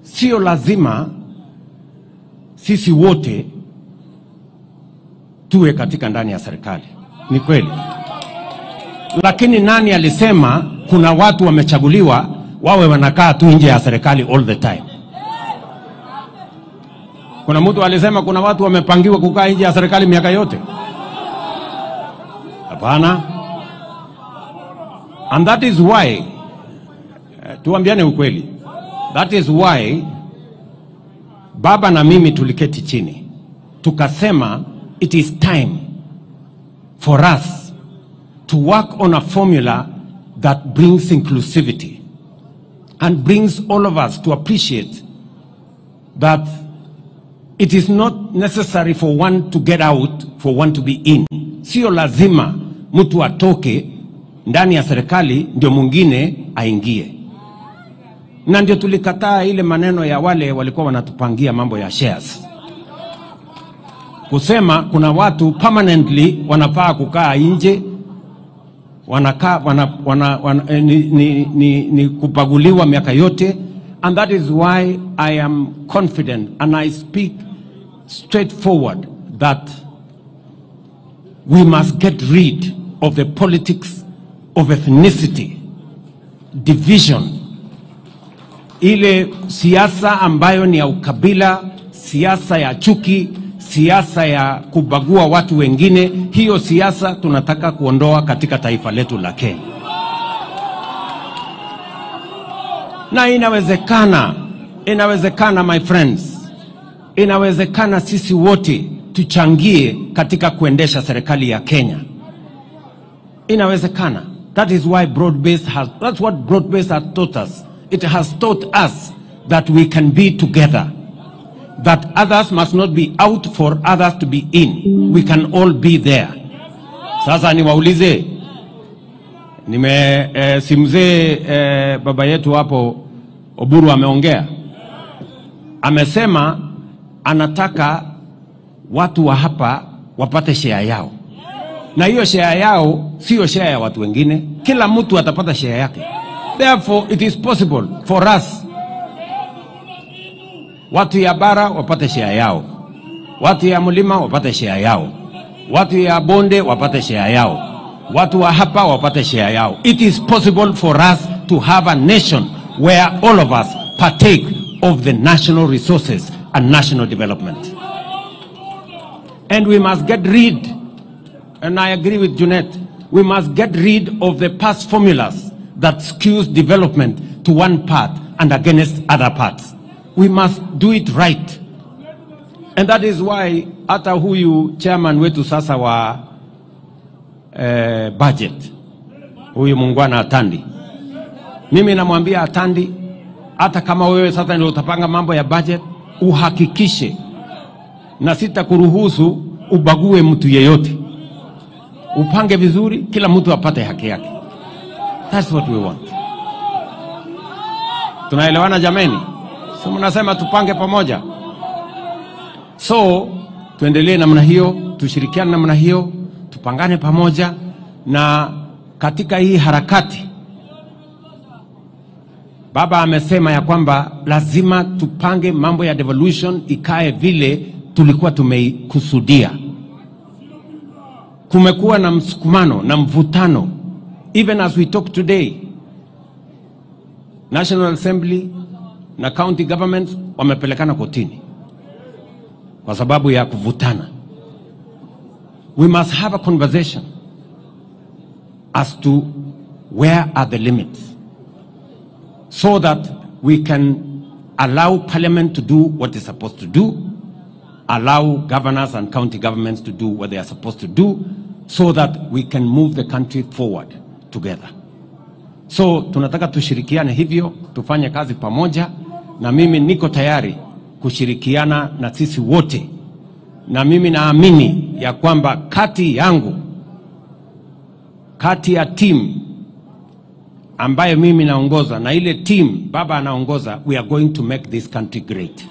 sio lazima sisi wote tuwe katika ndani ya serikali. Ni kweli. Lakini nani alisema kuna watu wamechaguliwa wawe wanakaa tu nje ya serikali all the time? Kuna mtu alisema kuna watu wamepangiwa kukaa nje ya serikali miaka yote? Hapana. And that is why, tuambiane ukweli, that is why baba na mimi tuliketi chini tukasema it is time for us to work on a formula that brings inclusivity and brings all of us to appreciate that it is not necessary for one to get out for one to be in. Sio lazima mtu atoke ndani ya serikali ndio mwingine aingie. Na ndio tulikataa ile maneno ya wale walikuwa wanatupangia mambo ya shares. Kusema kuna watu permanently wanafaa kukaa nje, wanakaa ni kupaguliwa miaka yote. And that is why I am confident and I speak straightforward that we must get rid of the politics of ethnicity, division, ile siasa ambayo ni ya ukabila, siasa ya chuki, siasa ya kubagua watu wengine. Hiyo siasa tunataka kuondoa katika taifa letu la Kenya. Na inawezekana my friends, inawezekana sisi wote tuchangie katika kuendesha serikali ya Kenya. Inawezekana. That is why that's what broad-based has taught us. It has taught us that we can be together, that others must not be out for others to be in. We can all be there. Sasa niwaulize, simzee baba yetu hapo Oburu ameongea. Amesema anataka watu wa hapa wapate share yao. Na hiyo share yao sio share ya watu wengine. Kila mtu atapata share yake. Therefore, it is possible for us, watu ya bara wapate share yao, watu ya mlima wapate share yao, watu ya bonde wapate share yao, watu wa hapa wapate share yao. It is possible for us to have a nation where all of us partake of the national resources and national development. And we must get rid, and I agree with Junet, we must get rid of the past formulas that skews development to one part and against other parts. We must do it right. And that is why hata huyu chairman wetu sasa wa budget, huyu mungwana Atandi, mimi namwambia Atandi, hata kama wewe sasa ndio utapanga mambo ya budget, uhakikishe na sitakuruhusu ubague mtu yeyote. Upange vizuri, kila mtu apate haki yake. That's what we want. Tunaelewana jameni? So mnasema tupange pamoja. So tuendelee namna hiyo, tushirikiane namna hiyo, tupangane pamoja. Na katika hii harakati baba amesema ya kwamba lazima tupange mambo ya devolution ikae vile tulikuwa tumeikusudia. Kumekuwa na msukumano na mvutano. Even as we talk today, National Assembly na county governments wamepelekana kotini kwa sababu ya kuvutana. We must have a conversation as to where are the limits, so that we can allow Parliament to do what it's supposed to do, allow governors and county governments to do what they are supposed to do, so that we can move the country forward together. So tunataka tushirikiane hivyo, tufanye kazi pamoja, na mimi niko tayari kushirikiana na sisi wote. Na mimi naamini ya kwamba kati yangu, kati ya team ambayo mimi naongoza na ile team baba anaongoza, we are going to make this country great.